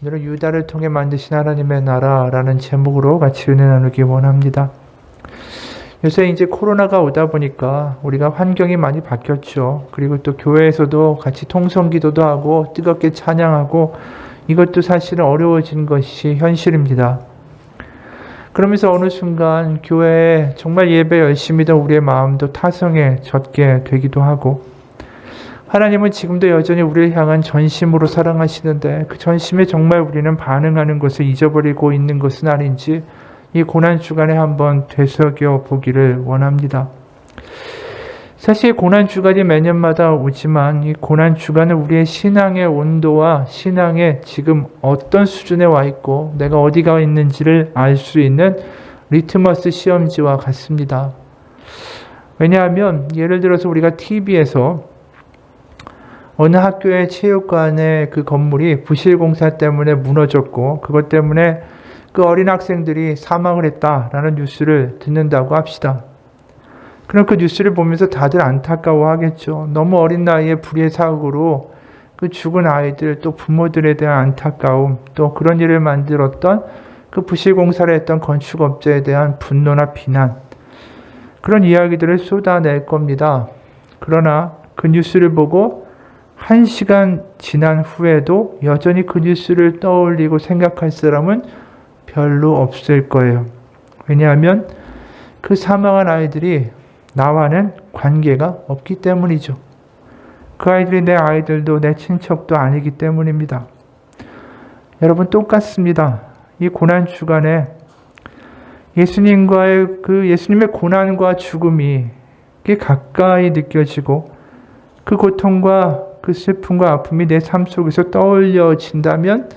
오늘은 유다를 통해 만드신 하나님의 나라라는 제목으로 같이 은혜 나누기 원합니다. 요새 이제 코로나가 오다 보니까 우리가 환경이 많이 바뀌었죠. 그리고 또 교회에서도 같이 통성기도도 하고 뜨겁게 찬양하고 이것도 사실은 어려워진 것이 현실입니다. 그러면서 어느 순간 교회에 정말 예배 열심히 던 우리의 마음도 타성해졌게 되기도 하고, 하나님은 지금도 여전히 우리를 향한 전심으로 사랑하시는데 그 전심에 정말 우리는 반응하는 것을 잊어버리고 있는 것은 아닌지 이 고난주간에 한번 되새겨 보기를 원합니다. 사실 고난주간이 매년마다 오지만 이 고난주간은 우리의 신앙의 온도와 신앙의 지금 어떤 수준에 와 있고 내가 어디가 있는지를 알 수 있는 리트머스 시험지와 같습니다. 왜냐하면 예를 들어서 우리가 TV에서 어느 학교의 체육관의 그 건물이 부실공사 때문에 무너졌고 그것 때문에 그 어린 학생들이 사망을 했다라는 뉴스를 듣는다고 합시다. 그럼 그 뉴스를 보면서 다들 안타까워하겠죠. 너무 어린 나이에 불의의 사고로 그 죽은 아이들, 또 부모들에 대한 안타까움, 또 그런 일을 만들었던 그 부실공사를 했던 건축업자에 대한 분노나 비난, 그런 이야기들을 쏟아낼 겁니다. 그러나 그 뉴스를 보고 1시간 지난 후에도 여전히 그 뉴스를 떠올리고 생각할 사람은 별로 없을 거예요. 왜냐하면 그 사망한 아이들이 나와는 관계가 없기 때문이죠. 그 아이들이 내 아이들도 내 친척도 아니기 때문입니다. 여러분, 똑같습니다. 이 고난주간에 예수님의 고난과 죽음이 가까이 느껴지고 그 고통과 그 슬픔과 아픔이 내 삶 속에서 떠올려진다면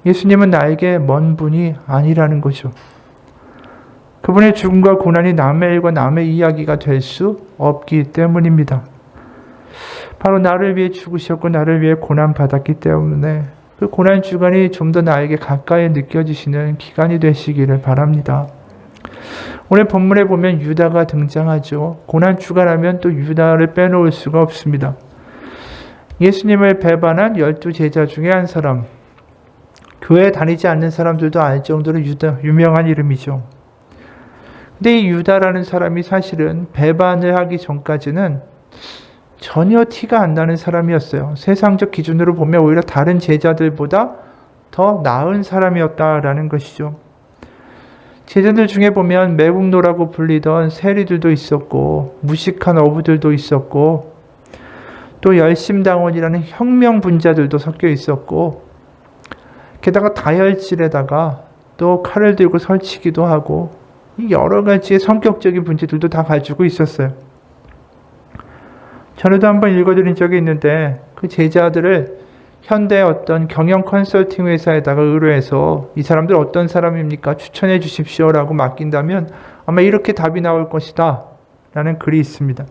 예수님은 나에게 먼 분이 아니라는 거죠. 그분의 죽음과 고난이 남의 일과 남의 이야기가 될 수 없기 때문입니다. 바로 나를 위해 죽으셨고 나를 위해 고난받았기 때문에 그 고난주간이 좀 더 나에게 가까이 느껴지시는 기간이 되시기를 바랍니다. 오늘 본문에 보면 유다가 등장하죠. 고난주간하면 또 유다를 빼놓을 수가 없습니다. 예수님을 배반한 12제자 중에 한 사람, 교회에 다니지 않는 사람들도 알 정도로 유명한 이름이죠. 근데 이 유다라는 사람이 사실은 배반을 하기 전까지는 전혀 티가 안 나는 사람이었어요. 세상적 기준으로 보면 오히려 다른 제자들보다 더 나은 사람이었다라는 것이죠. 제자들 중에 보면 매국노라고 불리던 세리들도 있었고 무식한 어부들도 있었고 또 열심당원이라는 혁명분자들도 섞여 있었고 게다가 다혈질에다가 또 칼을 들고 설치기도 하고 여러 가지의 성격적인 문제들도 다 가지고 있었어요. 전에도 한번 읽어드린 적이 있는데 그 제자들을 현대 어떤 경영 컨설팅 회사에다가 의뢰해서 이 사람들 어떤 사람입니까? 추천해 주십시오라고 맡긴다면 아마 이렇게 답이 나올 것이다 라는 글이 있습니다.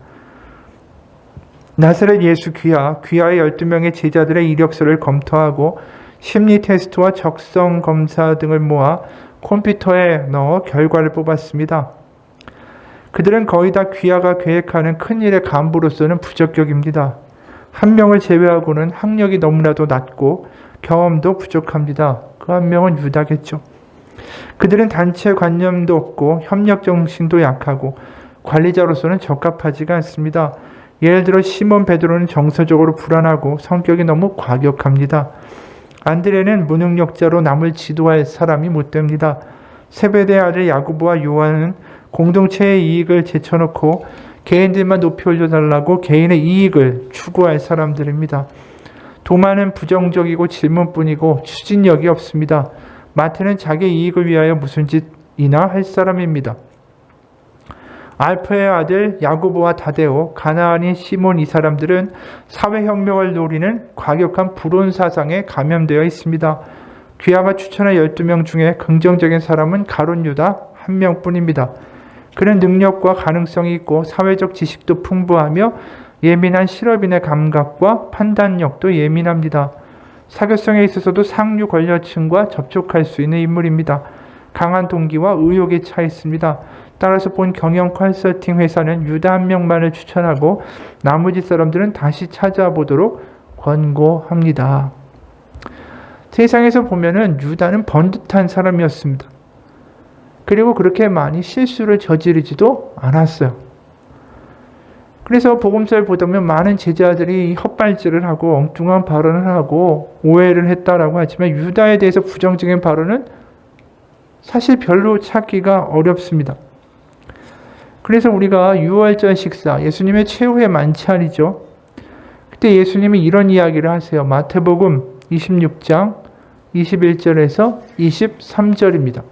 나사렛 예수 귀하의 12명의 제자들의 이력서를 검토하고 심리 테스트와 적성 검사 등을 모아 컴퓨터에 넣어 결과를 뽑았습니다. 그들은 거의 다 귀하가 계획하는 큰일의 간부로서는 부적격입니다. 한 명을 제외하고는 학력이 너무나도 낮고 경험도 부족합니다. 그 한 명은 유다겠죠. 그들은 단체 관념도 없고 협력 정신도 약하고 관리자로서는 적합하지가 않습니다. 예를 들어 시몬 베드로는 정서적으로 불안하고 성격이 너무 과격합니다. 안드레는 무능력자로 남을 지도할 사람이 못 됩니다. 세베대의 아들 야고보와 요한은 공동체의 이익을 제쳐놓고 개인들만 높이 올려달라고 개인의 이익을 추구할 사람들입니다. 도마는 부정적이고 질문뿐이고 추진력이 없습니다. 마태는 자기 이익을 위하여 무슨 짓이나 할 사람입니다. 알프의 아들 야고보와 다데오, 가나안인 시몬, 이 사람들은 사회혁명을 노리는 과격한 불온 사상에 감염되어 있습니다. 귀하가 추천한 12명 중에 긍정적인 사람은 가룟 유다 한 명뿐입니다. 그는 능력과 가능성이 있고 사회적 지식도 풍부하며 예민한 실업인의 감각과 판단력도 예민합니다. 사교성에 있어서도 상류 권력층과 접촉할 수 있는 인물입니다. 강한 동기와 의욕에 차 있습니다. 따라서 본 경영 컨설팅 회사는 유다 한 명만을 추천하고 나머지 사람들은 다시 찾아보도록 권고합니다. 세상에서 보면은 유다는 번듯한 사람이었습니다. 그리고 그렇게 많이 실수를 저지르지도 않았어요. 그래서 복음서를 보다 보면 많은 제자들이 헛발질을 하고 엉뚱한 발언을 하고 오해를 했다라고 하지만 유다에 대해서 부정적인 발언은 사실 별로 찾기가 어렵습니다. 그래서 우리가 유월절 식사, 예수님의 최후의 만찬이죠. 그때 예수님이 이런 이야기를 하세요. 마태복음 26장 21절에서 23절입니다.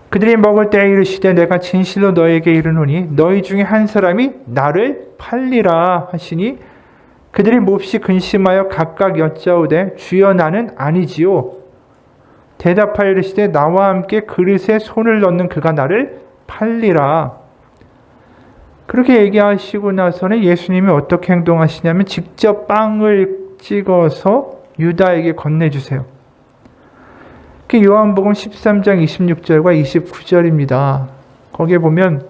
그들이 먹을 때에 이르시되 내가 진실로 너에게 이르노니 너희 중에 한 사람이 나를 팔리라 하시니 그들이 몹시 근심하여 각각 여짜오되 주여 나는 아니지요. 대답하여 이르시되 나와 함께 그릇에 손을 넣는 그가 나를 팔리라. 그렇게 얘기하시고 나서는 예수님이 어떻게 행동하시냐면 직접 빵을 찍어서 유다에게 건네주세요. 요한복음 13장 26절과 29절입니다. 거기에 보면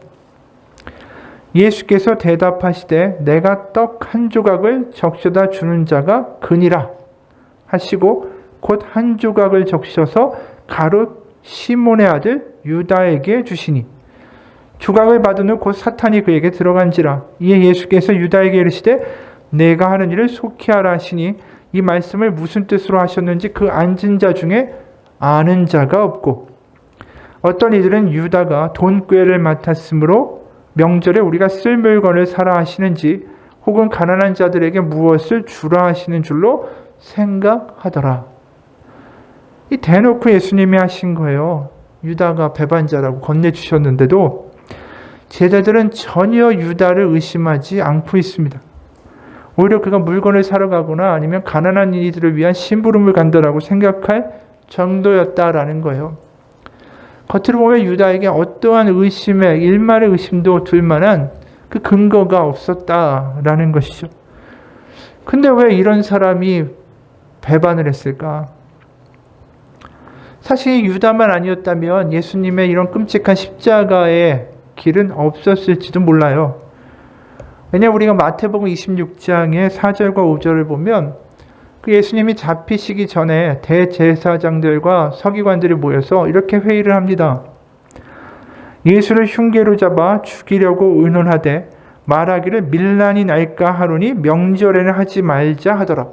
예수께서 대답하시되 내가 떡 한 조각을 적셔다 주는 자가 그니라 하시고 곧 한 조각을 적셔서 가룟 시몬의 아들 유다에게 주시니 조각을 받은 후 곧 사탄이 그에게 들어간지라. 이에 예수께서 유다에게 이르시되 내가 하는 일을 속히 하라 하시니 이 말씀을 무슨 뜻으로 하셨는지 그 앉은 자 중에 아는 자가 없고 어떤 이들은 유다가 돈꾀를 맡았으므로 명절에 우리가 쓸 물건을 사라 하시는지 혹은 가난한 자들에게 무엇을 주라 하시는 줄로 생각하더라. 이 대놓고 예수님이 하신 거예요. 유다가 배반자라고 건네주셨는데도 제자들은 전혀 유다를 의심하지 않고 있습니다. 오히려 그가 물건을 사러 가거나 아니면 가난한 이들을 위한 심부름을 간다라고 생각할 정도였다라는 거예요. 겉으로 보면 유다에게 어떠한 의심에 일말의 의심도 들 만한 그 근거가 없었다라는 것이죠. 근데 왜 이런 사람이 배반을 했을까? 사실 유다만 아니었다면 예수님의 이런 끔찍한 십자가의 길은 없었을지도 몰라요. 왜냐하면 우리가 마태복음 26장의 4절과 5절을 보면 그 예수님이 잡히시기 전에 대제사장들과 서기관들이 모여서 이렇게 회의를 합니다. 예수를 흉계로 잡아 죽이려고 의논하되 말하기를 밀란이 날까 하노니 명절에는 하지 말자 하더라.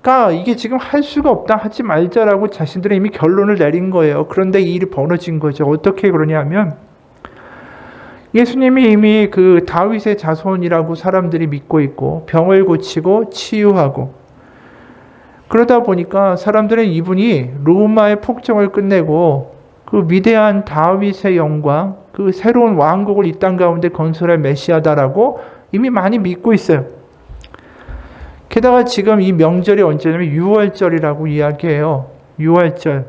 그러니까 이게 지금 할 수가 없다 하지 말자라고 자신들이 이미 결론을 내린 거예요. 그런데 이 일이 벌어진 거죠. 어떻게 그러냐면 예수님이 이미 그 다윗의 자손이라고 사람들이 믿고 있고 병을 고치고 치유하고 그러다 보니까 사람들은 이분이 로마의 폭정을 끝내고 그 위대한 다윗의 영광, 그 새로운 왕국을 이 땅 가운데 건설할 메시아다라고 이미 많이 믿고 있어요. 게다가 지금 이 명절이 언제냐면 유월절이라고 이야기해요. 유월절.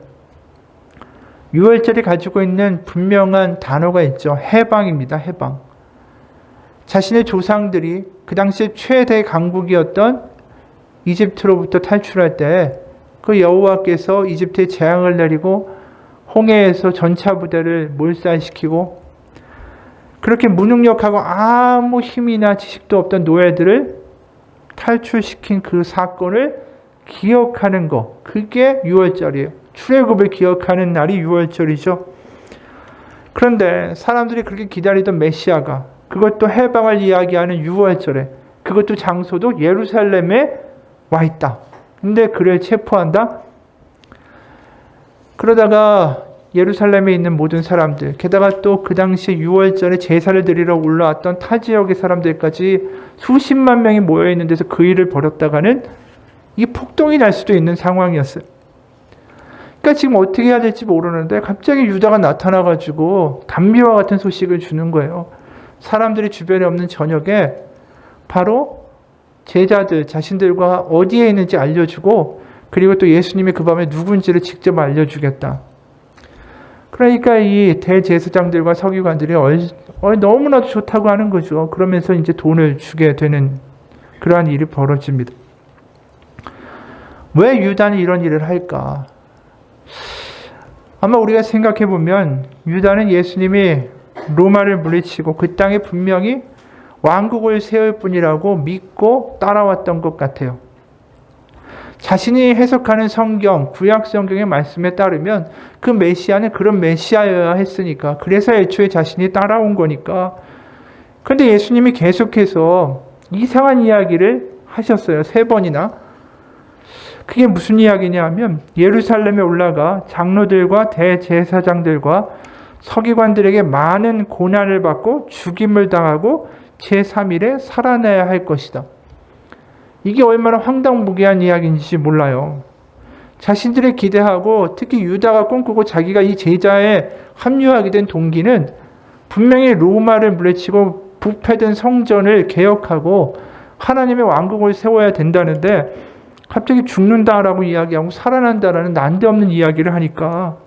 유월절이 가지고 있는 분명한 단어가 있죠. 해방입니다. 해방. 자신의 조상들이 그 당시 최대 강국이었던 이집트로부터 탈출할 때 그 여호와께서 이집트에 재앙을 내리고 홍해에서 전차 부대를 몰살시키고 그렇게 무능력하고 아무 힘이나 지식도 없던 노예들을 탈출시킨 그 사건을 기억하는 것, 그게 유월절이에요. 출애굽을 기억하는 날이 유월절이죠. 그런데 사람들이 그렇게 기다리던 메시아가 그것도 해방을 이야기하는 유월절에 그것도 장소도 예루살렘에 와 있다. 근데 그를 체포한다? 그러다가 예루살렘에 있는 모든 사람들, 게다가 또 그 당시 유월절에 제사를 드리러 올라왔던 타 지역의 사람들까지 수십만 명이 모여있는 데서 그 일을 벌였다가는 이 폭동이 날 수도 있는 상황이었어요. 그러니까 지금 어떻게 해야 될지 모르는데 갑자기 유다가 나타나가지고 단비와 같은 소식을 주는 거예요. 사람들이 주변에 없는 저녁에 바로 제자들 자신들과 어디에 있는지 알려주고 그리고 또 예수님이 그 밤에 누군지를 직접 알려주겠다. 그러니까 이 대제사장들과 서기관들이 너무나도 좋다고 하는 거죠. 그러면서 이제 돈을 주게 되는 그러한 일이 벌어집니다. 왜 유다는 이런 일을 할까? 아마 우리가 생각해 보면 유다는 예수님이 로마를 물리치고 그 땅에 분명히 왕국을 세울 뿐이라고 믿고 따라왔던 것 같아요. 자신이 해석하는 성경, 구약 성경의 말씀에 따르면 그 메시아는 그런 메시아여야 했으니까, 그래서 애초에 자신이 따라온 거니까. 그런데 예수님이 계속해서 이상한 이야기를 하셨어요. 3번이나. 그게 무슨 이야기냐 하면, 예루살렘에 올라가 장로들과 대제사장들과 서기관들에게 많은 고난을 받고 죽임을 당하고 제3일에 살아나야 할 것이다. 이게 얼마나 황당무계한 이야기인지 몰라요. 자신들이 기대하고 특히 유다가 꿈꾸고 자기가 이 제자에 합류하게 된 동기는 분명히 로마를 물리치고 부패된 성전을 개혁하고 하나님의 왕국을 세워야 된다는데, 갑자기 죽는다라고 이야기하고 살아난다라는 난데없는 이야기를 하니까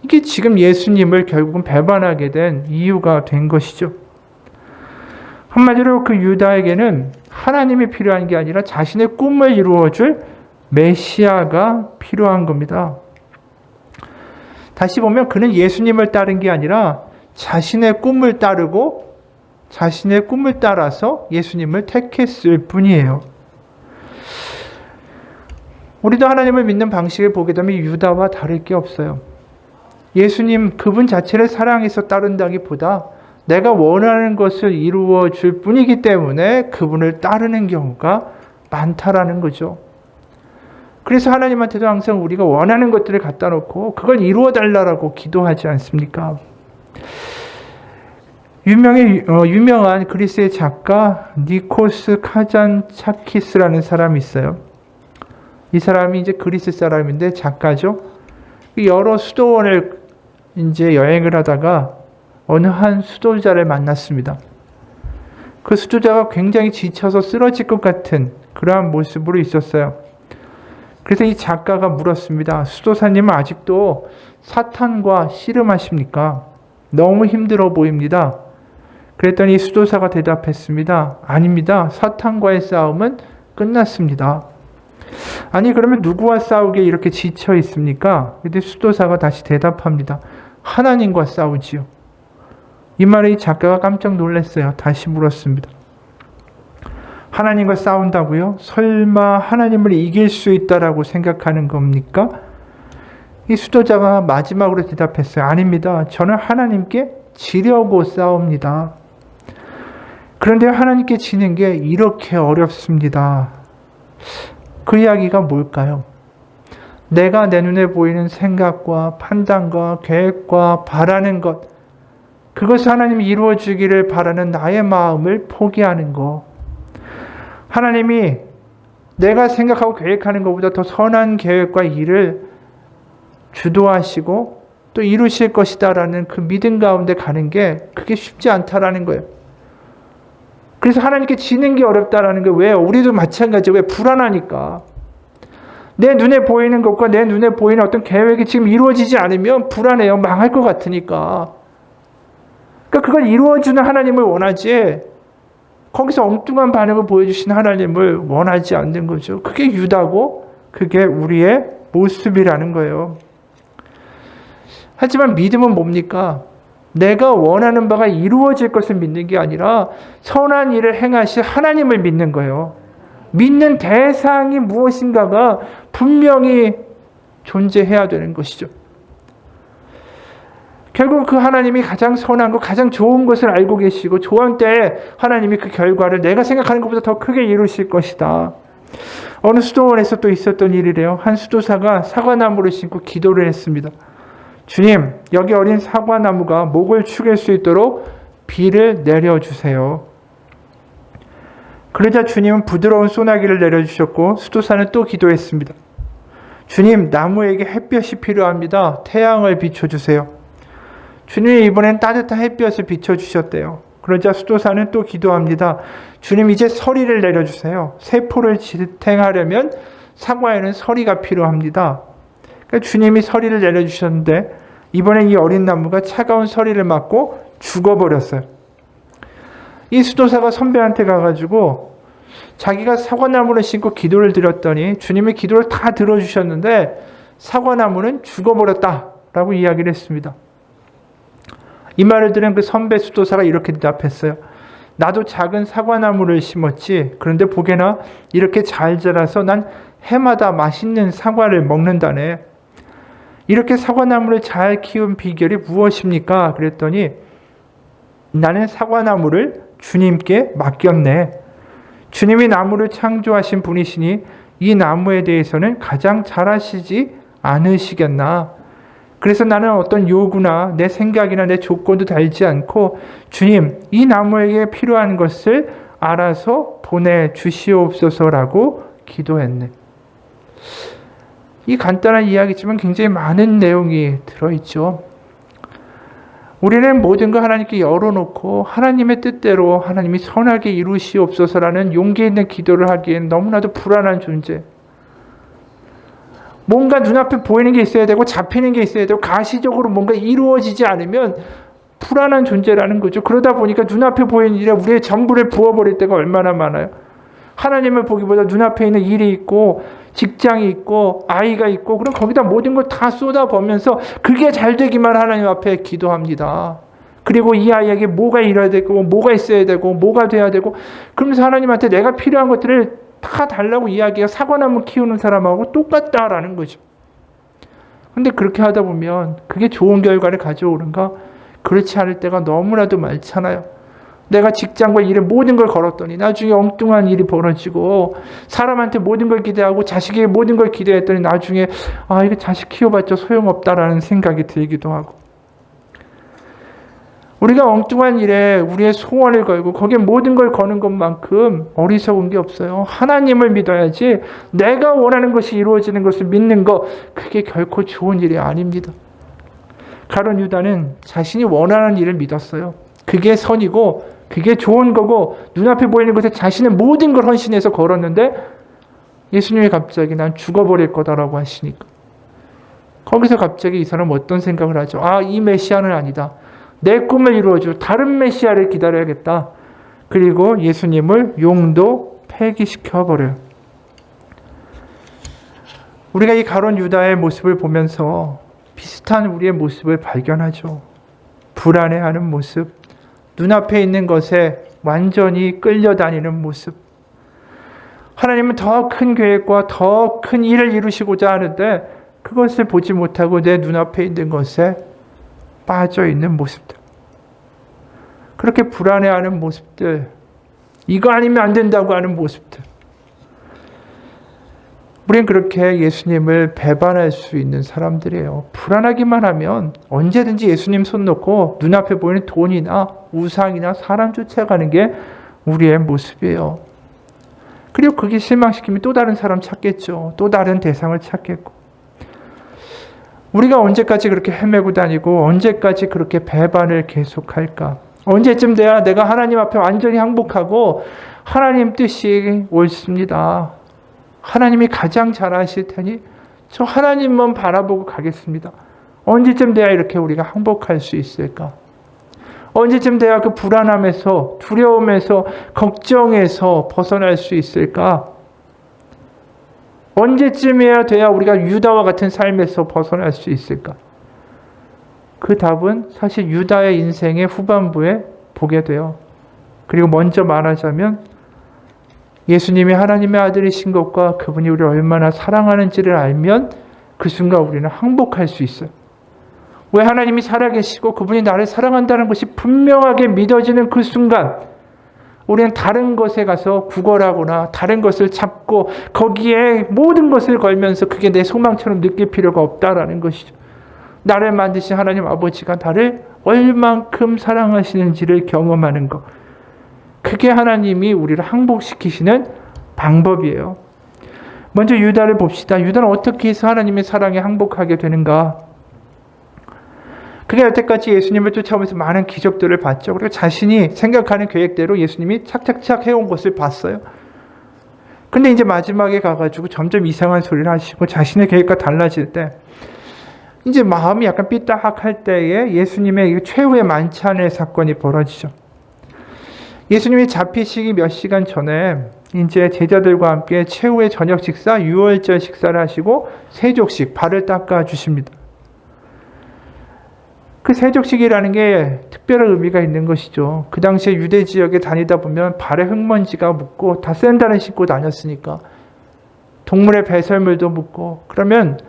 이게 지금 예수님을 결국은 배반하게 된 이유가 된 것이죠. 한마디로 그 유다에게는 하나님이 필요한 게 아니라 자신의 꿈을 이루어줄 메시아가 필요한 겁니다. 다시 보면 그는 예수님을 따른 게 아니라 자신의 꿈을 따르고 자신의 꿈을 따라서 예수님을 택했을 뿐이에요. 우리도 하나님을 믿는 방식을 보게 되면 유다와 다를 게 없어요. 예수님 그분 자체를 사랑해서 따른다기보다 내가 원하는 것을 이루어 줄 뿐이기 때문에 그분을 따르는 경우가 많다라는 거죠. 그래서 하나님한테도 항상 우리가 원하는 것들을 갖다 놓고 그걸 이루어 달라고 기도하지 않습니까? 유명한 그리스의 작가 니코스 카잔차키스라는 사람이 있어요. 이 사람이 이제 그리스 사람인데 작가죠. 여러 수도원을 이제 여행을 하다가 어느 한 수도자를 만났습니다. 그 수도자가 굉장히 지쳐서 쓰러질 것 같은 그러한 모습으로 있었어요. 그래서 이 작가가 물었습니다. 수도사님은 아직도 사탄과 씨름하십니까? 너무 힘들어 보입니다. 그랬더니 수도사가 대답했습니다. 아닙니다. 사탄과의 싸움은 끝났습니다. 아니 그러면 누구와 싸우기에 이렇게 지쳐 있습니까? 그런데 수도사가 다시 대답합니다. 하나님과 싸우지요. 이 말에 이 작가가 깜짝 놀랐어요. 다시 물었습니다. 하나님과 싸운다고요? 설마 하나님을 이길 수 있다라고 생각하는 겁니까? 이 수도자가 마지막으로 대답했어요. 아닙니다. 저는 하나님께 지려고 싸웁니다. 그런데 하나님께 지는 게 이렇게 어렵습니다. 그 이야기가 뭘까요? 내가 내 눈에 보이는 생각과 판단과 계획과 바라는 것, 그것을 하나님이 이루어 주기를 바라는 나의 마음을 포기하는 것. 하나님이 내가 생각하고 계획하는 것보다 더 선한 계획과 일을 주도하시고 또 이루실 것이다라는 그 믿음 가운데 가는 게 그게 쉽지 않다라는 거예요. 그래서 하나님께 지는 게 어렵다라는 게 왜요? 우리도 마찬가지예요. 왜? 불안하니까. 내 눈에 보이는 것과 내 눈에 보이는 어떤 계획이 지금 이루어지지 않으면 불안해요. 망할 것 같으니까. 그러니까 그걸 이루어주는 하나님을 원하지 거기서 엉뚱한 반응을 보여주신 하나님을 원하지 않는 거죠. 그게 유다고 그게 우리의 모습이라는 거예요. 하지만 믿음은 뭡니까? 내가 원하는 바가 이루어질 것을 믿는 게 아니라 선한 일을 행하실 하나님을 믿는 거예요. 믿는 대상이 무엇인가가 분명히 존재해야 되는 것이죠. 결국 그 하나님이 가장 선한 것, 가장 좋은 것을 알고 계시고 좋은 때에 하나님이 그 결과를 내가 생각하는 것보다 더 크게 이루실 것이다. 어느 수도원에서 또 있었던 일이래요. 한 수도사가 사과나무를 심고 기도를 했습니다. 주님, 여기 어린 사과나무가 목을 축일 수 있도록 비를 내려주세요. 그러자 주님은 부드러운 소나기를 내려주셨고 수도사는 또 기도했습니다. 주님, 나무에게 햇볕이 필요합니다. 태양을 비춰주세요. 주님이 이번엔 따뜻한 햇볕을 비춰주셨대요. 그러자 수도사는 또 기도합니다. 주님, 이제 서리를 내려주세요. 세포를 지탱하려면 사과에는 서리가 필요합니다. 그러니까 주님이 서리를 내려주셨는데 이번엔 이 어린 나무가 차가운 서리를 맞고 죽어버렸어요. 이 수도사가 선배한테 가가지고 자기가 사과나무를 심고 기도를 드렸더니 주님이 기도를 다 들어주셨는데 사과나무는 죽어버렸다라고 이야기를 했습니다. 이 말을 들은 그 선배 수도사가 이렇게 대답했어요. 나도 작은 사과나무를 심었지. 그런데 보게나 이렇게 잘 자라서 난 해마다 맛있는 사과를 먹는다네. 이렇게 사과나무를 잘 키운 비결이 무엇입니까? 그랬더니 나는 사과나무를 주님께 맡겼네. 주님이 나무를 창조하신 분이시니 이 나무에 대해서는 가장 잘 아시지 않으시겠나. 그래서 나는 어떤 요구나 내 생각이나 내 조건도 달지 않고 주님, 이 나무에게 필요한 것을 알아서 보내주시옵소서라고 기도했네. 이 간단한 이야기지만 굉장히 많은 내용이 들어있죠. 우리는 모든 걸 하나님께 열어놓고 하나님의 뜻대로 하나님이 선하게 이루시옵소서라는 용기 있는 기도를 하기엔 너무나도 불안한 존재. 뭔가 눈앞에 보이는 게 있어야 되고 잡히는 게 있어야 되고 가시적으로 뭔가 이루어지지 않으면 불안한 존재라는 거죠. 그러다 보니까 눈앞에 보이는 일에 우리의 전부를 부어버릴 때가 얼마나 많아요. 하나님을 보기보다 눈앞에 있는 일이 있고 직장이 있고 아이가 있고 그럼 거기다 모든 걸 다 쏟아보면서 그게 잘 되기만 하나님 앞에 기도합니다. 그리고 이 아이에게 뭐가 이뤄야 되고 뭐가 있어야 되고 뭐가 돼야 되고 그러면서 하나님한테 내가 필요한 것들을 다 달라고 이야기해요. 사과나무 키우는 사람하고 똑같다라는 거죠. 근데 그렇게 하다 보면 그게 좋은 결과를 가져오는가? 그렇지 않을 때가 너무나도 많잖아요. 내가 직장과 일에 모든 걸 걸었더니 나중에 엉뚱한 일이 벌어지고 사람한테 모든 걸 기대하고 자식에게 모든 걸 기대했더니 나중에 이거 자식 키워봤자 소용없다라는 생각이 들기도 하고 우리가 엉뚱한 일에 우리의 소원을 걸고 거기에 모든 걸 거는 것만큼 어리석은 게 없어요. 하나님을 믿어야지 내가 원하는 것이 이루어지는 것을 믿는 거 그게 결코 좋은 일이 아닙니다. 가룟 유다는 자신이 원하는 일을 믿었어요. 그게 선이고 그게 좋은 거고 눈앞에 보이는 것에 자신의 모든 걸 헌신해서 걸었는데 예수님이 갑자기 난 죽어버릴 거다라고 하시니까 거기서 갑자기 이 사람은 어떤 생각을 하죠? 이 메시아는 아니다. 내 꿈을 이루어줄 다른 메시아를 기다려야겠다. 그리고 예수님을 용도 폐기시켜버려요. 우리가 이 가룟 유다의 모습을 보면서 비슷한 우리의 모습을 발견하죠. 불안해하는 모습, 눈앞에 있는 것에 완전히 끌려다니는 모습. 하나님은 더 큰 계획과 더 큰 일을 이루시고자 하는데 그것을 보지 못하고 내 눈앞에 있는 것에 빠져있는 모습들. 그렇게 불안해하는 모습들. 이거 아니면 안 된다고 하는 모습들. 우리는 그렇게 예수님을 배반할 수 있는 사람들이에요. 불안하기만 하면 언제든지 예수님 손 놓고 눈앞에 보이는 돈이나 우상이나 사람 쫓아가는 게 우리의 모습이에요. 그리고 그게 실망시키면 또 다른 사람 찾겠죠. 또 다른 대상을 찾겠고. 우리가 언제까지 그렇게 헤매고 다니고 언제까지 그렇게 배반을 계속할까? 언제쯤 돼야 내가 하나님 앞에 완전히 항복하고 하나님 뜻이 옳습니다. 하나님이 가장 잘 아실 테니 저 하나님만 바라보고 가겠습니다. 언제쯤 돼야 이렇게 우리가 항복할 수 있을까? 언제쯤 돼야 그 불안함에서 두려움에서 걱정에서 벗어날 수 있을까? 언제쯤이야 돼야 우리가 유다와 같은 삶에서 벗어날 수 있을까? 그 답은 사실 유다의 인생의 후반부에 보게 돼요. 그리고 먼저 말하자면 예수님이 하나님의 아들이신 것과 그분이 우리를 얼마나 사랑하는지를 알면 그 순간 우리는 항복할 수 있어요. 왜 하나님이 살아계시고 그분이 나를 사랑한다는 것이 분명하게 믿어지는 그 순간 우리는 다른 것에 가서 구걸하거나 다른 것을 잡고 거기에 모든 것을 걸면서 그게 내 소망처럼 느낄 필요가 없다라는 것이죠. 나를 만드신 하나님 아버지가 나를 얼만큼 사랑하시는지를 경험하는 것. 그게 하나님이 우리를 항복시키시는 방법이에요. 먼저 유다를 봅시다. 유다는 어떻게 해서 하나님의 사랑에 항복하게 되는가? 그게 여태까지 예수님을 쫓아오면서 많은 기적들을 봤죠. 그리고 자신이 생각하는 계획대로 예수님이 착착착 해온 것을 봤어요. 근데 이제 마지막에 가가지고 점점 이상한 소리를 하시고 자신의 계획과 달라질 때 이제 마음이 약간 삐딱할 때에 예수님의 최후의 만찬의 사건이 벌어지죠. 예수님이 잡히시기 몇 시간 전에 이제 제자들과 함께 최후의 저녁 식사, 유월절 식사를 하시고 세족씩 발을 닦아 주십니다. 그 세족식이라는 게 특별한 의미가 있는 것이죠. 그 당시에 유대 지역에 다니다 보면 발에 흙먼지가 묻고 다 샌들을 신고 다녔으니까 동물의 배설물도 묻고, 그러면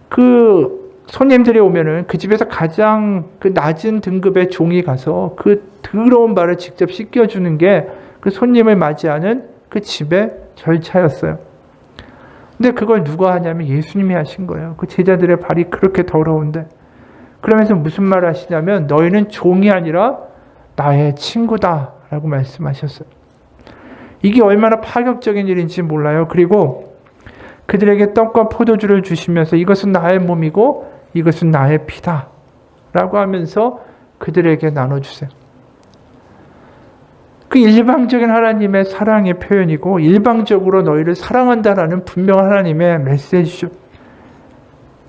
그 손님들이 오면은 그 집에서 가장 그 낮은 등급의 종이 가서 그 더러운 발을 직접 씻겨주는 게 그 손님을 맞이하는 그 집의 절차였어요. 근데 그걸 누가 하냐면 예수님이 하신 거예요. 그 제자들의 발이 그렇게 더러운데. 그러면서 무슨 말을 하시냐면 너희는 종이 아니라 나의 친구다 라고 말씀하셨어요. 이게 얼마나 파격적인 일인지 몰라요. 그리고 그들에게 떡과 포도주를 주시면서 이것은 나의 몸이고 이것은 나의 피다 라고 하면서 그들에게 나눠주세요. 그 일방적인 하나님의 사랑의 표현이고 일방적으로 너희를 사랑한다라는 분명한 하나님의 메시지죠.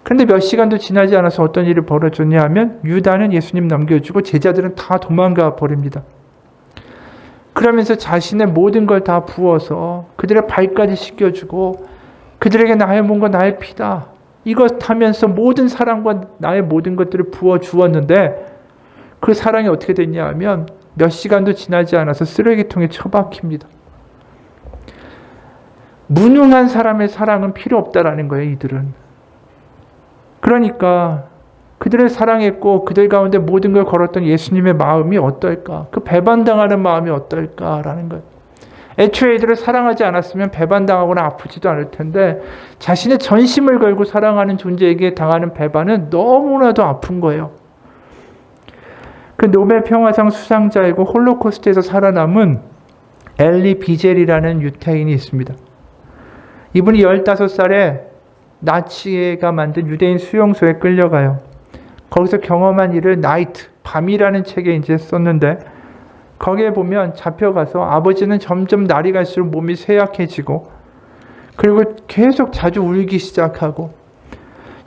그런데 몇 시간도 지나지 않아서 어떤 일이 벌어졌냐 하면 유다는 예수님 넘겨주고 제자들은 다 도망가 버립니다. 그러면서 자신의 모든 걸 다 부어서 그들의 발까지 씻겨주고 그들에게 나의 몸과 나의 피다 이것 하면서 모든 사랑과 나의 모든 것들을 부어주었는데 그 사랑이 어떻게 됐냐 하면 몇 시간도 지나지 않아서 쓰레기통에 처박힙니다. 무능한 사람의 사랑은 필요 없다라는 거예요. 이들은. 그러니까 그들을 사랑했고 그들 가운데 모든 걸 걸었던 예수님의 마음이 어떨까? 그 배반당하는 마음이 어떨까라는 거예요. 애초에 이들을 사랑하지 않았으면 배반당하거나 아프지도 않을 텐데 자신의 전심을 걸고 사랑하는 존재에게 당하는 배반은 너무나도 아픈 거예요. 그 노벨 평화상 수상자이고 홀로코스트에서 살아남은 엘리 비젤이라는 유태인이 있습니다. 이분이 15살에 나치가 만든 유대인 수용소에 끌려가요. 거기서 경험한 일을 나이트, 밤이라는 책에 이제 썼는데 거기에 보면 잡혀가서 아버지는 점점 날이 갈수록 몸이 쇠약해지고 그리고 계속 자주 울기 시작하고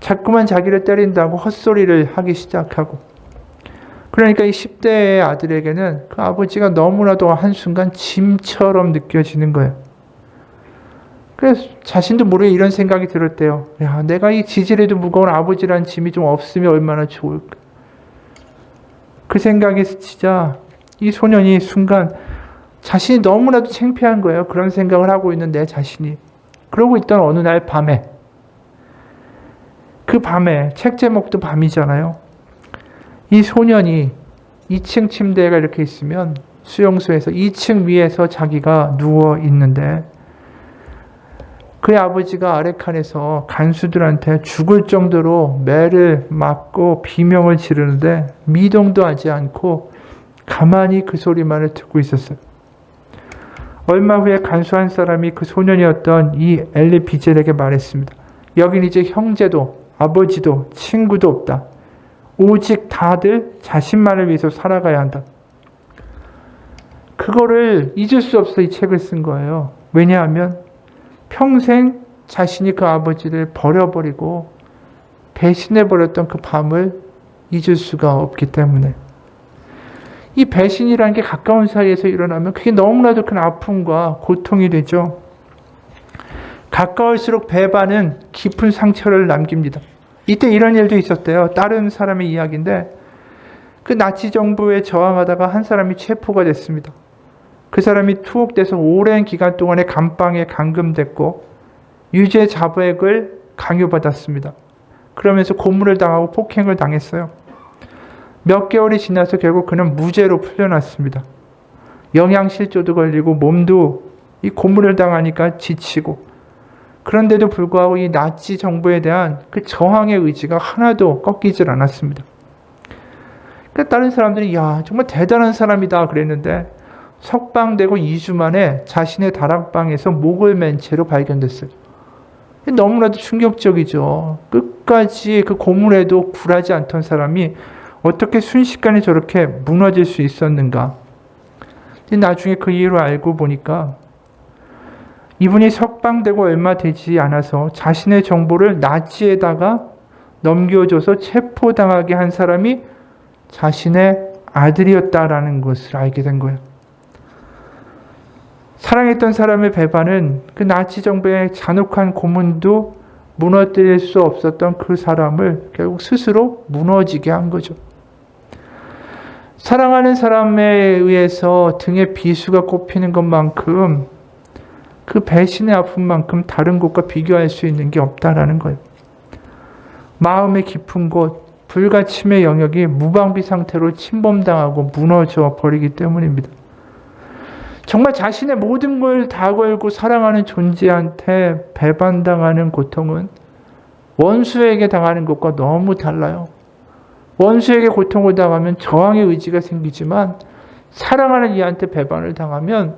자꾸만 자기를 때린다고 헛소리를 하기 시작하고 그러니까 이 10대의 아들에게는 그 아버지가 너무나도 한순간 짐처럼 느껴지는 거예요. 그래서 자신도 모르게 이런 생각이 들었대요. 야, 내가 이 지질에도 무거운 아버지란 짐이 좀 없으면 얼마나 좋을까. 그 생각이 스치자 이 소년이 순간 자신이 너무나도 창피한 거예요. 그런 생각을 하고 있는 내 자신이. 그러고 있던 어느 날 밤에 그 밤에 책 제목도 밤이잖아요. 이 소년이 2층 침대가 이렇게 있으면 수용소에서 2층 위에서 자기가 누워 있는데 그의 아버지가 아래 칸에서 간수들한테 죽을 정도로 매를 맞고 비명을 지르는데 미동도 하지 않고 가만히 그 소리만을 듣고 있었어요. 얼마 후에 간수 한 사람이 그 소년이었던 이 엘리 비젤에게 말했습니다. 여긴 이제 형제도 아버지도 친구도 없다. 오직 다들 자신만을 위해서 살아가야 한다. 그거를 잊을 수 없어 이 책을 쓴 거예요. 왜냐하면 평생 자신이 그 아버지를 버려버리고 배신해버렸던 그 밤을 잊을 수가 없기 때문에 이 배신이라는 게 가까운 사이에서 일어나면 그게 너무나도 큰 아픔과 고통이 되죠. 가까울수록 배반은 깊은 상처를 남깁니다. 이때 이런 일도 있었대요. 다른 사람의 이야기인데 그 나치 정부에 저항하다가 한 사람이 체포가 됐습니다. 그 사람이 투옥돼서 오랜 기간 동안의 감방에 감금됐고 유죄 자백을 강요받았습니다. 그러면서 고문을 당하고 폭행을 당했어요. 몇 개월이 지나서 결국 그는 무죄로 풀려났습니다. 영양실조도 걸리고 몸도 이 고문을 당하니까 지치고 그런데도 불구하고 이 나치 정부에 대한 그 저항의 의지가 하나도 꺾이질 않았습니다. 그러니까 다른 사람들이 야 정말 대단한 사람이다 그랬는데 석방되고 2주 만에 자신의 다락방에서 목을 맨 채로 발견됐어요. 너무나도 충격적이죠. 끝까지 그 고문에도 굴하지 않던 사람이 어떻게 순식간에 저렇게 무너질 수 있었는가. 나중에 그 이유를 알고 보니까 이분이 석방되고 얼마 되지 않아서 자신의 정보를 나치에다가 넘겨줘서 체포당하게 한 사람이 자신의 아들이었다라는 것을 알게 된 거예요. 사랑했던 사람의 배반은 그 나치 정부의 잔혹한 고문도 무너뜨릴 수 없었던 그 사람을 결국 스스로 무너지게 한 거죠. 사랑하는 사람에 의해서 등에 비수가 꼽히는 것만큼 그 배신의 아픔만큼 다른 곳과 비교할 수 있는 게 없다라는 거예요. 마음의 깊은 곳, 불가침의 영역이 무방비 상태로 침범당하고 무너져 버리기 때문입니다. 정말 자신의 모든 걸 다 걸고 사랑하는 존재한테 배반당하는 고통은 원수에게 당하는 것과 너무 달라요. 원수에게 고통을 당하면 저항의 의지가 생기지만 사랑하는 이한테 배반을 당하면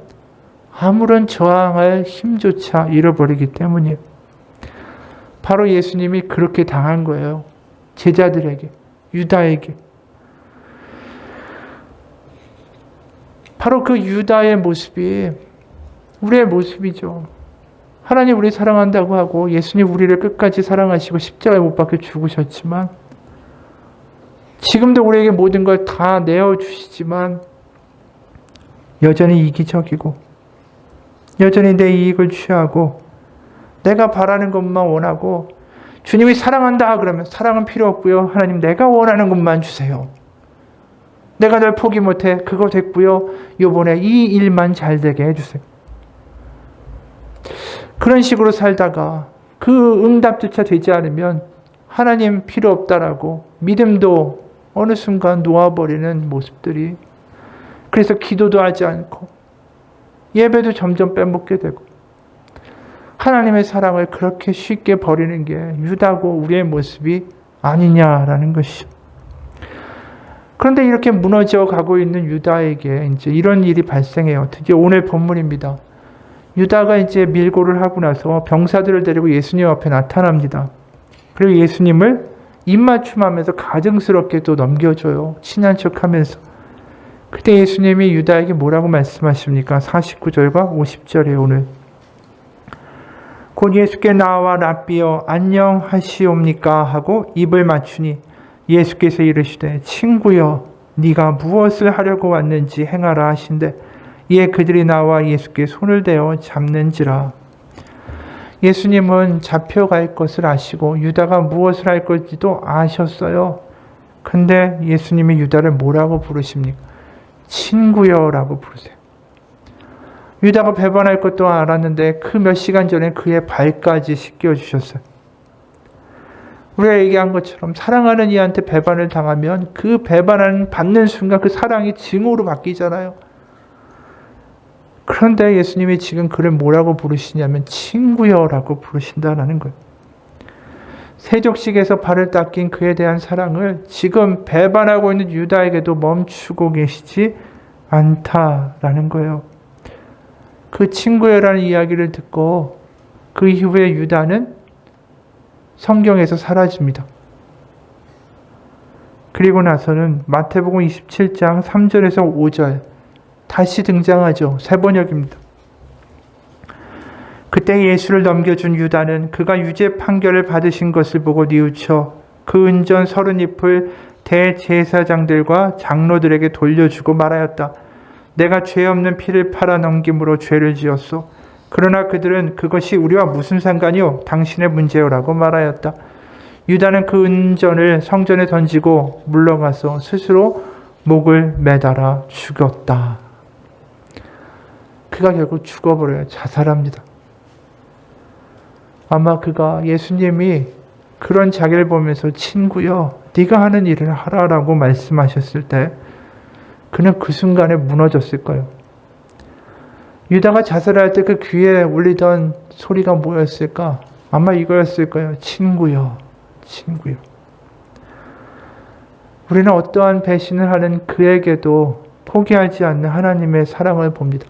아무런 저항할 힘조차 잃어버리기 때문이에요. 바로 예수님이 그렇게 당한 거예요. 제자들에게, 유다에게. 바로 그 유다의 모습이 우리의 모습이죠. 하나님 우리 사랑한다고 하고 예수님 우리를 끝까지 사랑하시고 십자가에 못 박혀 죽으셨지만 지금도 우리에게 모든 걸 다 내어주시지만 여전히 이기적이고 여전히 내 이익을 취하고 내가 바라는 것만 원하고 주님이 사랑한다 그러면 사랑은 필요 없고요. 하나님 내가 원하는 것만 주세요. 내가 널 포기 못해. 그거 됐고요. 이번에 이 일만 잘 되게 해주세요. 그런 식으로 살다가 그 응답조차 되지 않으면 하나님 필요 없다라고 믿음도 어느 순간 놓아버리는 모습들이 그래서 기도도 하지 않고 예배도 점점 빼먹게 되고 하나님의 사랑을 그렇게 쉽게 버리는 게 유다고 우리의 모습이 아니냐라는 것이죠. 그런데 이렇게 무너져 가고 있는 유다에게 이제 이런 일이 발생해요. 드디어 오늘 본문입니다. 유다가 이제 밀고를 하고 나서 병사들을 데리고 예수님 앞에 나타납니다. 그리고 예수님을 입맞춤하면서 가증스럽게 또 넘겨줘요. 친한 척하면서. 그때 예수님이 유다에게 뭐라고 말씀하십니까? 49절과 50절에 오늘. 곧 예수께 나와 랍비여 안녕하시옵니까 하고 입을 맞추니 예수께서 이르시되 친구여 네가 무엇을 하려고 왔는지 행하라 하신대 이에 그들이 나와 예수께 손을 대어 잡는지라. 예수님은 잡혀갈 것을 아시고 유다가 무엇을 할 건지도 아셨어요. 근데 예수님이 유다를 뭐라고 부르십니까? 친구여라고 부르세요. 유다가 배반할 것도 알았는데 그 몇 시간 전에 그의 발까지 씻겨주셨어요. 우리가 얘기한 것처럼 사랑하는 이한테 배반을 당하면 그 배반을 받는 순간 그 사랑이 증오로 바뀌잖아요. 그런데 예수님이 지금 그를 뭐라고 부르시냐면 친구여라고 부르신다는 거예요. 세족식에서 발을 닦인 그에 대한 사랑을 지금 배반하고 있는 유다에게도 멈추고 계시지 않다라는 거예요. 그 친구여라는 이야기를 듣고 그 이후에 유다는 성경에서 사라집니다. 그리고 나서는 마태복음 27장 3절에서 5절 다시 등장하죠. 세 번역입니다. 그때 예수를 넘겨준 유다는 그가 유죄 판결을 받으신 것을 보고 뉘우쳐 그 은전 30잎을 대제사장들과 장로들에게 돌려주고 말하였다. 내가 죄 없는 피를 팔아 넘김으로 죄를 지었소. 그러나 그들은 그것이 우리와 무슨 상관이요? 당신의 문제요라고 말하였다. 유다는 그 은전을 성전에 던지고 물러가서 스스로 목을 매달아 죽였다. 그가 결국 죽어버려요. 자살합니다. 아마 그가 예수님이 그런 자기를 보면서 친구여 네가 하는 일을 하라라고 말씀하셨을 때 그는 그 순간에 무너졌을 거예요. 유다가 자살할 때 그 귀에 울리던 소리가 뭐였을까? 아마 이거였을 거예요. 친구여, 친구여. 우리는 어떠한 배신을 하는 그에게도 포기하지 않는 하나님의 사랑을 봅니다.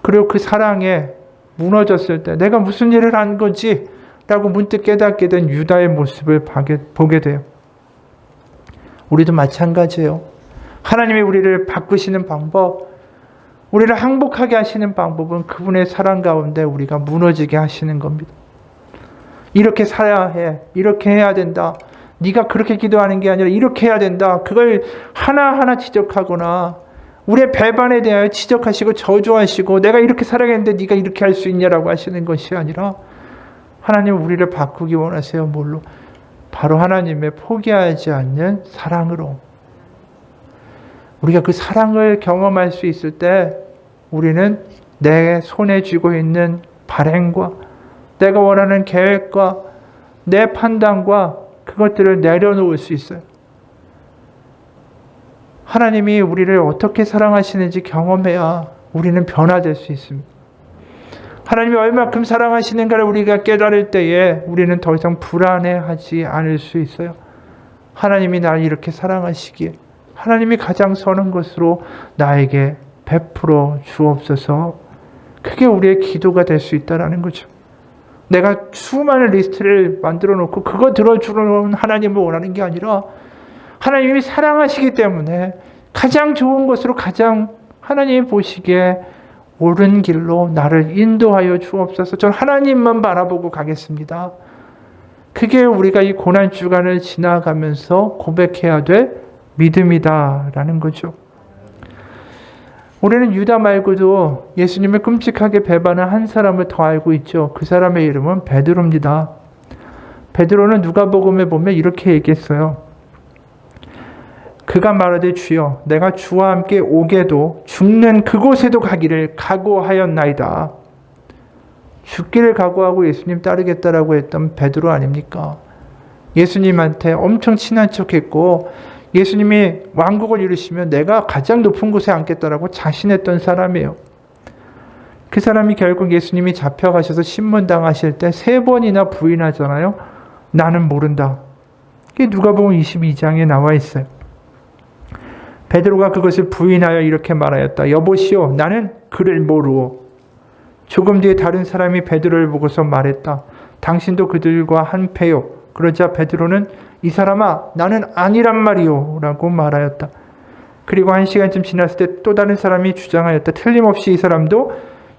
그리고 그 사랑에 무너졌을 때 내가 무슨 일을 한 거지? 라고 문득 깨닫게 된 유다의 모습을 보게 돼요. 우리도 마찬가지예요. 하나님이 우리를 바꾸시는 방법, 우리를 항복하게 하시는 방법은 그분의 사랑 가운데 우리가 무너지게 하시는 겁니다. 이렇게 살아야 해. 이렇게 해야 된다. 네가 그렇게 기도하는 게 아니라 이렇게 해야 된다. 그걸 하나하나 지적하거나 우리의 배반에 대하여 지적하시고 저주하시고 내가 이렇게 살아야겠는데 네가 이렇게 할 수 있냐라고 하시는 것이 아니라 하나님은 우리를 바꾸기 원하세요. 뭘로? 바로 하나님의 포기하지 않는 사랑으로. 우리가 그 사랑을 경험할 수 있을 때 우리는 내 손에 쥐고 있는 발행과 내가 원하는 계획과 내 판단과 그것들을 내려놓을 수 있어요. 하나님이 우리를 어떻게 사랑하시는지 경험해야 우리는 변화될 수 있습니다. 하나님이 얼마큼 사랑하시는가를 우리가 깨달을 때에 우리는 더 이상 불안해하지 않을 수 있어요. 하나님이 나를 이렇게 사랑하시기에 하나님이 가장 선한 것으로 나에게 베풀어 주옵소서. 그게 우리의 기도가 될 수 있다는 거죠. 내가 수많은 리스트를 만들어 놓고 그거 들어주는 하나님을 원하는 게 아니라 하나님이 사랑하시기 때문에 가장 좋은 것으로 가장 하나님이 보시기에 옳은 길로 나를 인도하여 주옵소서. 전 하나님만 바라보고 가겠습니다. 그게 우리가 이 고난주간을 지나가면서 고백해야 될 믿음이다라는 거죠. 우리는 유다 말고도 예수님을 끔찍하게 배반한 한 사람을 더 알고 있죠. 그 사람의 이름은 베드로입니다. 베드로는 누가복음에 보면 이렇게 얘기했어요. 그가 말하되 주여 내가 주와 함께 오게도 죽는 그곳에도 가기를 각오하였나이다. 죽기를 각오하고 예수님 따르겠다라고 했던 베드로 아닙니까? 예수님한테 엄청 친한 척했고 예수님이 왕국을 이루시면 내가 가장 높은 곳에 앉겠다라고 자신했던 사람이에요. 그 사람이 결국 예수님이 잡혀가셔서 신문당하실 때 3번이나 부인하잖아요. 나는 모른다. 이게 누가복음 22장에 나와 있어요. 베드로가 그것을 부인하여 이렇게 말하였다. 여보시오 나는 그를 모르오. 조금 뒤에 다른 사람이 베드로를 보고서 말했다. 당신도 그들과 한패요. 그러자 베드로는 이 사람아 나는 아니란 말이오 라고 말하였다. 그리고 1시간쯤 지났을 때 또 다른 사람이 주장하였다. 틀림없이 이 사람도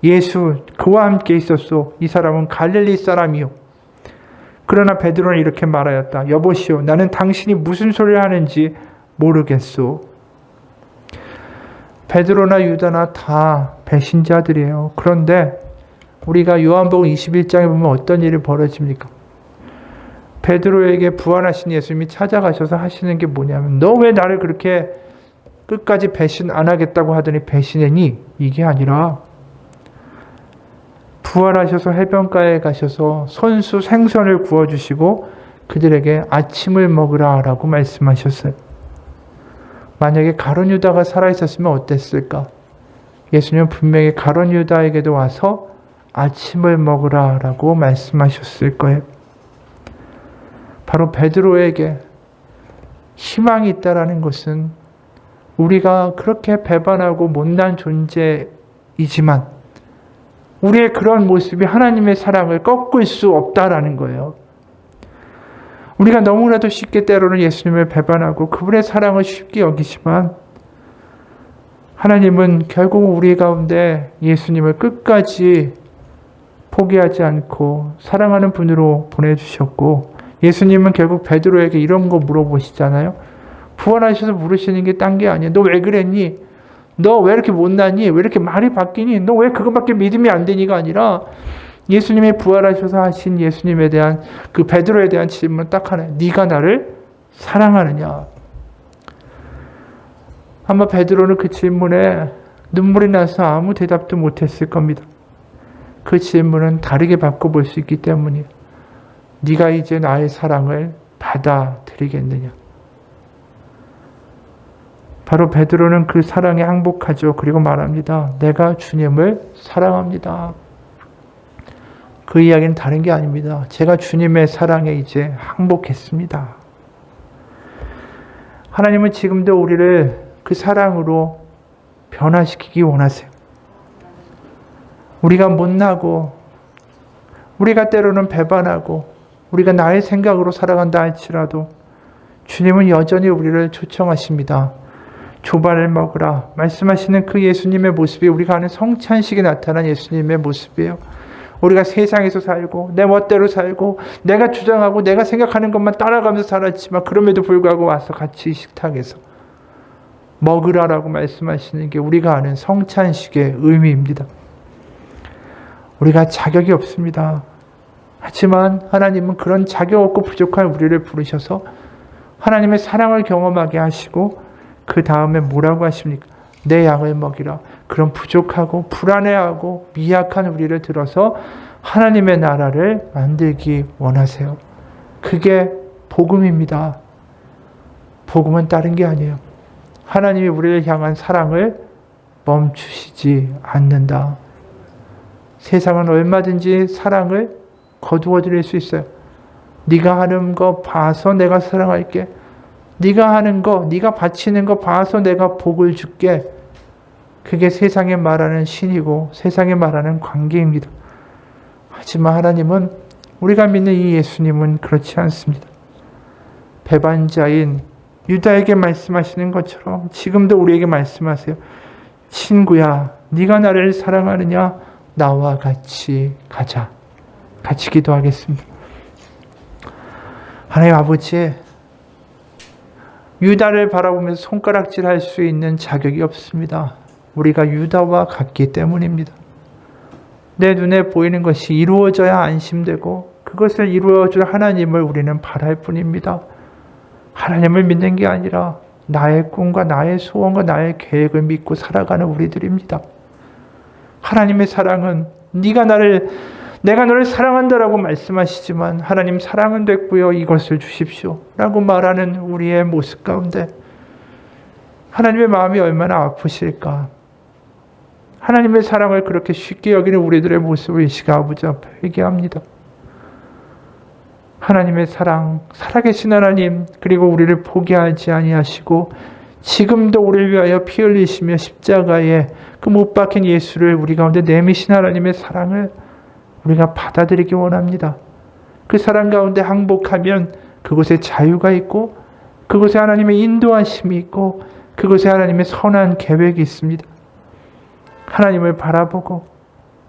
예수 그와 함께 있었소. 이 사람은 갈릴리 사람이요. 그러나 베드로는 이렇게 말하였다. 여보시오 나는 당신이 무슨 소리를 하는지 모르겠소. 베드로나 유다나 다 배신자들이에요. 그런데 우리가 요한복음 21장에 보면 어떤 일이 벌어집니까? 베드로에게 부활하신 예수님이 찾아가셔서 하시는 게 뭐냐면 너 왜 나를 그렇게 끝까지 배신 안 하겠다고 하더니 배신했니? 이게 아니라 부활하셔서 해변가에 가셔서 손수 생선을 구워주시고 그들에게 아침을 먹으라 라고 말씀하셨어요. 만약에 가룟 유다가 살아있었으면 어땠을까? 예수님은 분명히 가룟 유다에게도 와서 아침을 먹으라 라고 말씀하셨을 거예요. 바로 베드로에게 희망이 있다라는 것은 우리가 그렇게 배반하고 못난 존재이지만 우리의 그런 모습이 하나님의 사랑을 꺾을 수 없다라는 거예요. 우리가 너무나도 쉽게 때로는 예수님을 배반하고 그분의 사랑을 쉽게 여기지만 하나님은 결국 우리 가운데 예수님을 끝까지 포기하지 않고 사랑하는 분으로 보내주셨고 예수님은 결국 베드로에게 이런 거 물어보시잖아요. 부활하셔서 물으시는 게 딴 게 아니야. 너 왜 그랬니? 너 왜 이렇게 못났니? 왜 이렇게 말이 바뀌니? 너 왜 그것밖에 믿음이 안 되니가 아니라 예수님이 부활하셔서 하신 예수님에 대한 그 베드로에 대한 질문은 딱 하나예요. 네가 나를 사랑하느냐? 아마 베드로는 그 질문에 눈물이 나서 아무 대답도 못했을 겁니다. 그 질문은 다르게 바꿔볼 수 있기 때문이에요. 네가 이제 나의 사랑을 받아들이겠느냐? 바로 베드로는 그 사랑에 항복하죠. 그리고 말합니다. 내가 주님을 사랑합니다. 그 이야기는 다른 게 아닙니다. 제가 주님의 사랑에 이제 항복했습니다. 하나님은 지금도 우리를 그 사랑으로 변화시키기 원하세요. 우리가 못나고 우리가 때로는 배반하고 우리가 나의 생각으로 살아간다 할지라도 주님은 여전히 우리를 초청하십니다. 조반을 먹으라 말씀하시는 그 예수님의 모습이 우리가 아는 성찬식에 나타난 예수님의 모습이에요. 우리가 세상에서 살고 내 멋대로 살고 내가 주장하고 내가 생각하는 것만 따라가면서 살았지만 그럼에도 불구하고 와서 같이 식탁에서 먹으라라고 말씀하시는 게 우리가 아는 성찬식의 의미입니다. 우리가 자격이 없습니다. 하지만 하나님은 그런 자격 없고 부족한 우리를 부르셔서 하나님의 사랑을 경험하게 하시고 그 다음에 뭐라고 하십니까? 내 양을 먹이라. 그런 부족하고 불안해하고 미약한 우리를 들어서 하나님의 나라를 만들기 원하세요. 그게 복음입니다. 복음은 다른 게 아니에요. 하나님이 우리를 향한 사랑을 멈추시지 않는다. 세상은 얼마든지 사랑을 거두어 드릴 수 있어요. 네가 하는 거 봐서 내가 사랑할게. 네가 하는 거, 네가 바치는 거 봐서 내가 복을 줄게. 그게 세상에 말하는 신이고 세상에 말하는 관계입니다. 하지만 하나님은, 우리가 믿는 이 예수님은 그렇지 않습니다. 배반자인 유다에게 말씀하시는 것처럼 지금도 우리에게 말씀하세요. 친구야, 네가 나를 사랑하느냐? 나와 같이 가자. 같이 기도하겠습니다. 하나님 아버지, 유다를 바라보면서 손가락질할 수 있는 자격이 없습니다. 우리가 유다와 같기 때문입니다. 내 눈에 보이는 것이 이루어져야 안심되고 그것을 이루어줄 하나님을 우리는 바랄 뿐입니다. 하나님을 믿는 게 아니라 나의 꿈과 나의 소원과 나의 계획을 믿고 살아가는 우리들입니다. 하나님의 사랑은 내가 너를 사랑한다라고 말씀하시지만 하나님 사랑은 됐고요, 이것을 주십시오 라고 말하는 우리의 모습 가운데 하나님의 마음이 얼마나 아프실까. 하나님의 사랑을 그렇게 쉽게 여기는 우리들의 모습을 이 시간 아버지 앞에 회개합니다. 하나님의 사랑, 살아계신 하나님, 그리고 우리를 포기하지 아니하시고 지금도 우리를 위하여 피 흘리시며 십자가에 그 못 박힌 예수를 우리 가운데 내미신 하나님의 사랑을 우리가 받아들이기 원합니다. 그 사랑 가운데 항복하면 그곳에 자유가 있고 그곳에 하나님의 인도하심이 있고 그곳에 하나님의 선한 계획이 있습니다. 하나님을 바라보고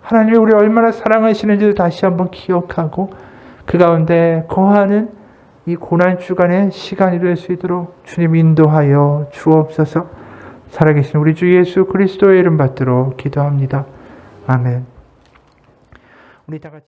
하나님이 우리를 얼마나 사랑하시는지를 다시 한번 기억하고 그 가운데 거하는 이 고난주간의 시간이 될 수 있도록 주님 인도하여 주옵소서. 살아계신 우리 주 예수 그리스도의 이름 받들어 기도합니다. 아멘. 우리 다 같이